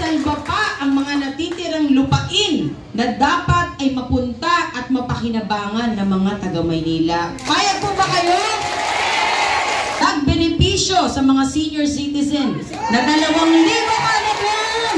maisalba pa ang mga natitirang lupain na dapat ay mapunta at mapakinabangan ng mga taga-Maynila. Payag po ba kayo? Tag-benepisyo sa mga senior citizen na 2,000 kada buwan.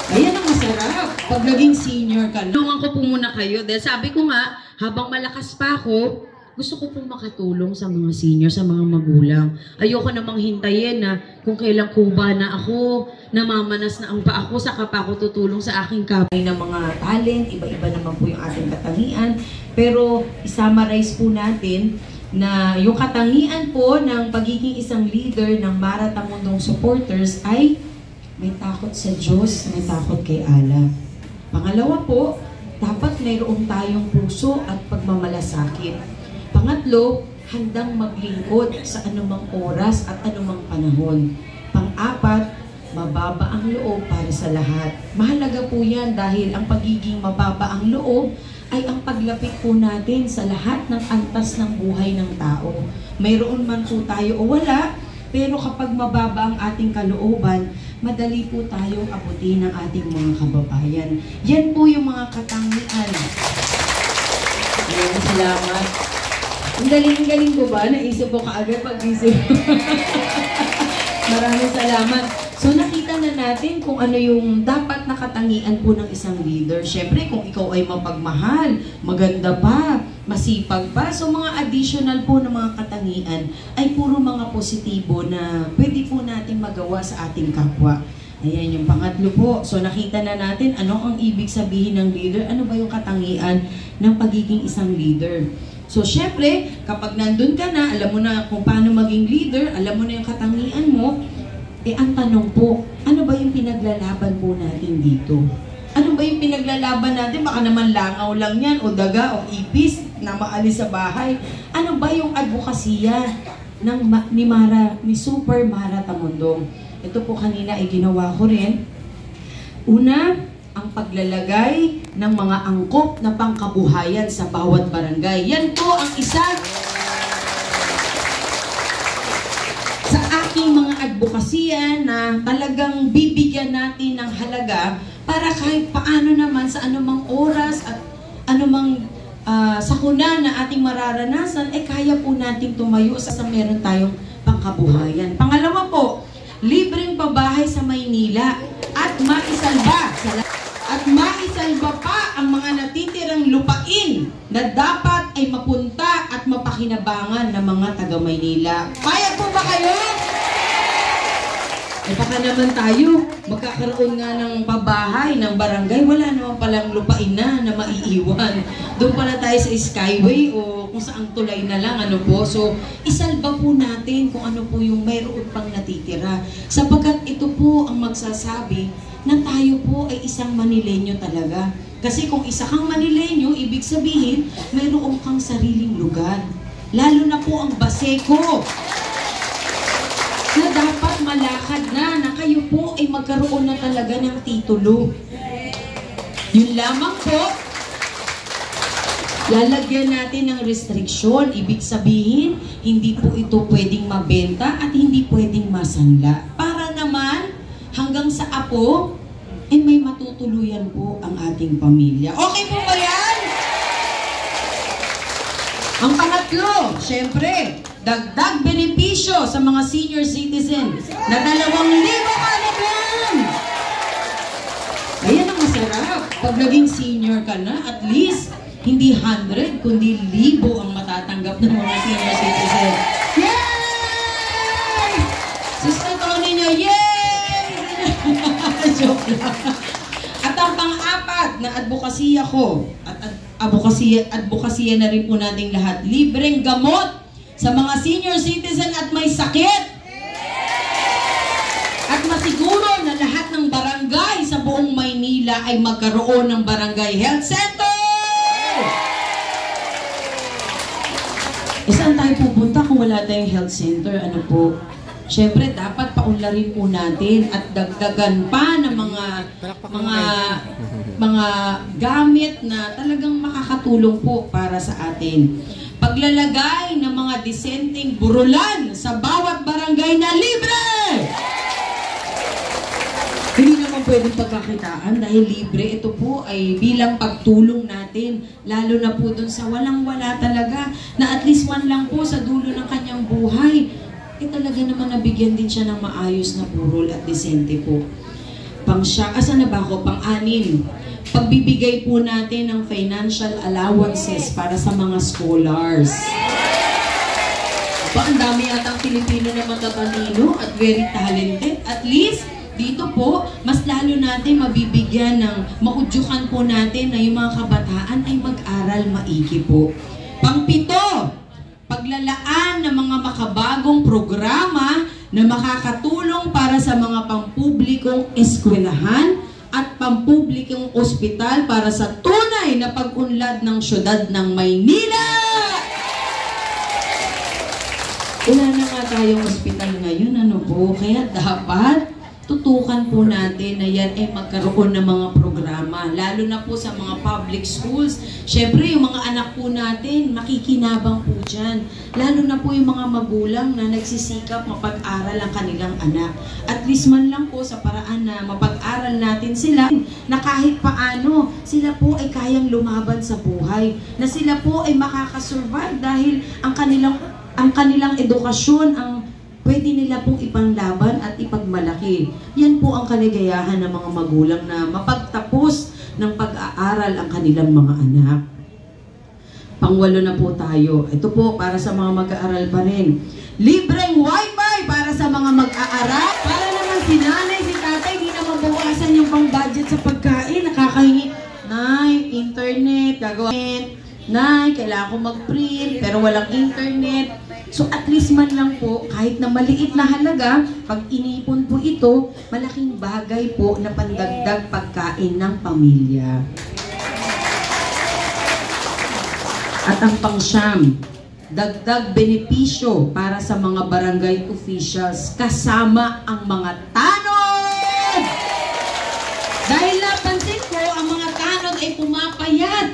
Ayan ang masarap pag naging senior ka. Tulungan ko po muna kayo dahil sabi ko nga, habang malakas pa ako, gusto ko pong makatulong sa mga senior, sa mga magulang. Ayoko namang hintayin na kung kailan kuba na ako, namamanas na ang pa ako, saka pa ako tutulong sa aking kapwa ng mga talent. Iba-iba naman po yung ating katangian. Pero isummarize po natin na yung katangian po ng pagiging isang leader ng Mara Tamundong supporters ay may takot sa Diyos, may takot kay Allah. Pangalawa po, dapat mayroon tayong puso at pagmamalasakit. Pangatlo, handang maglingkod sa anumang oras at anumang panahon. Pang-apat, mababa ang loob para sa lahat. Mahalaga po yan dahil ang pagiging mababa ang loob ay ang paglapit po natin sa lahat ng antas ng buhay ng tao. Mayroon man po tayo o wala, pero kapag mababa ang ating kalooban, madali po tayong abutin ng ating mga kababayan. Yan po yung mga katangian. Ayan, salamat. Ang galing ko ba? Naisip ko kaagad pag-isip. Maraming salamat. So nakita na natin kung ano yung dapat na katangian po ng isang leader. Siyempre, kung ikaw ay mapagmahal, maganda pa, masipag pa. So mga additional po ng mga katangian ay puro mga positibo na pwede po natin magawa sa ating kapwa. Ayan yung pangatlo po. So nakita na natin ano ang ibig sabihin ng leader. Ano ba yung katangian ng pagiging isang leader? So, syempre, kapag nandun ka na, alam mo na kung paano maging leader, alam mo na yung katangian mo, ang tanong po, ano ba yung pinaglalaban po natin dito? Ano ba yung pinaglalaban natin? Baka naman langaw lang yan, o daga, o ipis, na maalis sa bahay. Ano ba yung advokasya ni Super Mara Tamundong? Ito po kanina ay ginawa ko rin. Una, ang paglalagay ng mga angkop na pangkabuhayan sa bawat barangay. Yan po ang isa sa aking mga advokasya na talagang bibigyan natin ng halaga para kahit paano naman sa anumang oras at anumang sakuna na ating mararanasan, kaya po nating tumayo sa meron tayong pangkabuhayan. Pangalawa po, libreng pabahay sa Maynila at maisalba pa ang mga natitirang lupain na dapat ay mapunta at mapakinabangan ng mga taga-Maynila. Payag po ba kayo? Baka naman tayo magkakaroon nga ng pabahay ng barangay, wala naman palang lupain na maiiwan. Doon pala tayo sa Skyway o kung saang tulay na lang, ano po. So, isalba po natin kung ano po yung mayroon pang natitira. Sapagkat ito po ang magsasabi na tayo po ay isang Manileño talaga. Kasi kung isa kang Manileño, ibig sabihin, mayroon kang sariling lugar. Lalo na po ang Baseco, na dapat malakad na kayo po ay magkaroon na talaga ng titulo. Yun lamang po, lalagyan natin ng restriksyon. Ibig sabihin, hindi po ito pwedeng mabenta at hindi pwedeng masanla. Para naman, hanggang sa apo, may matutuluyan po ang ating pamilya. Okay po ba yan? Ang pangatlo, syempre, dagdag benepisyo sa mga senior citizen na 2,000 kada buwan. Ayan ang masarap. Pag naging senior ka na, at least, hindi 100, kundi 1,000 ang matatanggap ng mga senior citizen. Yay! Sister Tony niya, yay! Joke lang. At ang pang-apat na advokasya ko, at advokasya na rin po nating lahat, libreng gamot sa mga senior citizen at may sakit. At masiguro na lahat ng barangay sa buong Maynila ay magkaroon ng barangay health center. Saan tayo pupunta kung wala tayong health center? Ano po? Siyempre, dapat paunlarin po natin at dagdagan pa ng mga gamit na talagang makakatulong po para sa atin. Paglalagay ng mga disenteng burulan sa bawat barangay na libre! Hindi naman pwedeng pagkakitaan dahil libre. Ito po ay bilang pagtulong natin, lalo na po dun sa walang-wala talaga, na at least man lang po sa dulo ng kanyang buhay, talaga naman nabigyan din siya ng maayos na burol at desente po. Asan na ba ako? Pang-anim. Pagbibigay po natin ng financial allowances para sa mga scholars. Ang dami atang Pilipino na matatalino at very talented. At least, dito po, mas lalo natin mabibigyan ng maudyukan po natin na yung mga kabataan ay mag-aral maigi po. Pang-pito, paglalaan ng mga makabagong programa na makakatulong para sa mga pampublikong eskwelahan at pampublikong ospital para sa tunay na pag-unlad ng syudad ng Maynila. Wala na nga tayong ospital ngayon, ano po? Kaya dapat tutukan po natin na yan ay magkaroon ng mga programa, lalo na po sa mga public schools. Siyempre, yung mga anak po natin, makikinabang po dyan. Lalo na po yung mga magulang na nagsisikap mapag-aral ang kanilang anak. At least man lang po sa paraan na mapag-aral natin sila, na kahit paano, sila po ay kayang lumaban sa buhay. Na sila po ay makakasurvive dahil ang kanilang edukasyon, ang pwede nila pong ipanglaban at ipagmalaki. Yan po ang kaligayahan ng mga magulang na mapagtapos ng pag-aaral ang kanilang mga anak. Pangwalo na po tayo. Ito po para sa mga mag-aaral pa rin. Libreng wifi para sa mga mag-aaral. Para naman si nanay, si tatay, hindi naman bawasan yung pang-budget sa pagkain. Nakakahingi. Nay, internet, gagawin. Nay, kailangan ko mag-print, pero walang internet. So at least man lang po, kahit na maliit na halaga, pag inipon po ito, malaking bagay po na pandagdag pagkain ng pamilya. At ang pang-siyam, dagdag benepisyo para sa mga barangay officials kasama ang mga tanod! Dahil napansin ko, ang mga tanod ay pumapayat.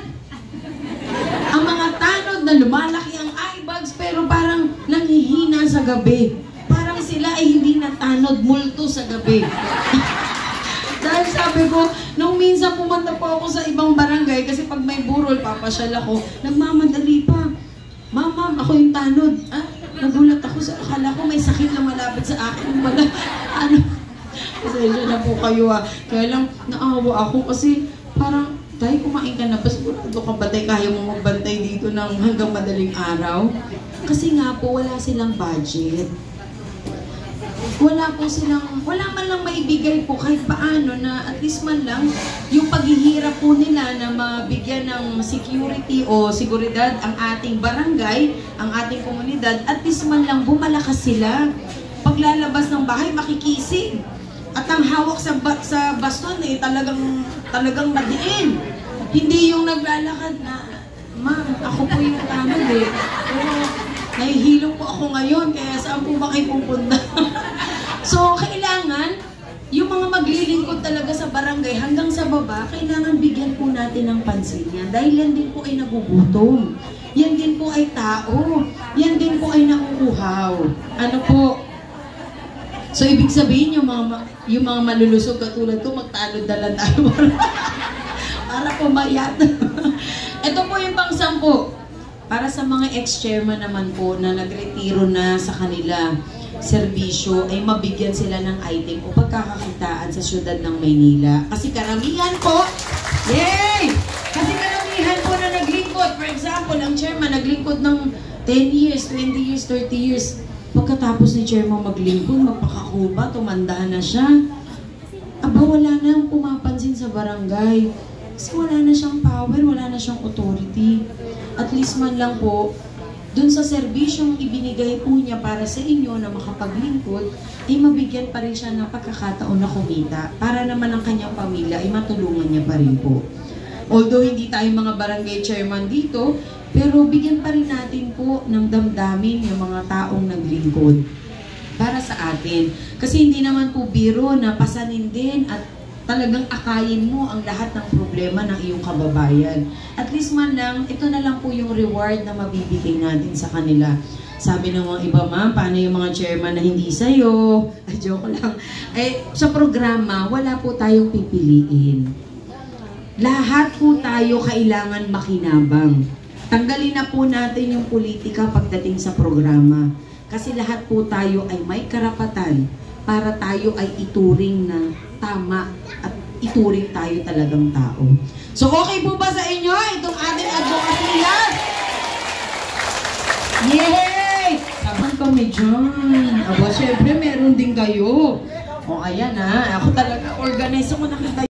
Ang mga tanod na lumalaki ang eye bags pero parang nanghihina sa gabi. Parang sila ay hindi natanod, multo sa gabi. Dahil sabi ko, nung minsan pumunta po ako sa ibang barangay kasi pag may burol, papasyal ako, nagmamadali pa. Ma'am, ako yung tanod. Nagulat ako, akala ko may sakit na malapit sa akin. Pasensya na po kayo Kaya lang, naawa ako kasi parang, tayo kumain ka na, sigurado ka ba tayo kaya mo magbantay dito ng hanggang madaling araw? Kasi nga po, wala silang budget. Wala man lang maibigay po kahit paano na at least man lang yung paghihirap po nila na mabigyan ng security o seguridad ang ating barangay, ang ating komunidad, at least man lang bumalakas sila. Paglalabas ng bahay, makikisig. At ang hawak sa baston talagang madiin. Hindi yung naglalakad na, ma'am, ako po yung tanod pero nahihilo po ako ngayon, kaya saan po ba kayo pupunta? So, kailangan, yung mga maglilingkod talaga sa barangay hanggang sa baba, kailangan bigyan po natin ng pansin yan. Dahil yan din po ay nagugutom. Yan din po ay tao. Yan din po ay nauuhaw. Ano po? So, ibig sabihin, yung mga malulusog katulad ko, magtanod na lang tayo para pumayat. Ito po yung pang-10. Para sa mga ex-chairman naman po na nagretiro na sa kanila serbisyo, ay mabigyan sila ng item o pagkakakitaan sa syudad ng Maynila. Kasi karamihan po, yay! Kasi karamihan po na naglingkod. For example, ang chairman naglingkod ng 10 years, 20 years, 30 years. Pagkatapos ni chairman maglingkod, magpakakuba, tumanda na siya. Aba, wala na ang pumapansin sa barangay. Kasi wala na siyang power, wala na siyang authority. At least man lang po, dun sa serbisyong ibinigay po niya para sa inyo na makapaglingkod, ay mabigyan pa rin siya ng pagkakataon na kumita para naman ang kanyang pamilya ay matulungan niya pa rin po. Although hindi tayo mga barangay chairman dito, pero bigyan pa rin natin po ng damdamin yung mga taong naglingkod para sa atin. Kasi hindi naman po biro na pasanin din at talagang akayin mo ang lahat ng problema ng iyong kababayan. At least man lang, ito na lang po yung reward na mabibigay natin sa kanila. Sabi ng mga iba, ma'am, paano yung mga chairman na hindi sa'yo? Ay, joke lang. Eh, sa programa, wala po tayong pipiliin. Lahat po tayo kailangan makinabang. Tanggalin na po natin yung politika pagdating sa programa. Kasi lahat po tayo ay may karapatan para tayo ay ituring na tama at ituring tayo talagang tao. So, okay po ba sa inyo itong ating advokasya? Yay! Saban kami dyan. Aba, syempre, meron din kayo. O, ayan ha. Ako talaga, organize ako nakita.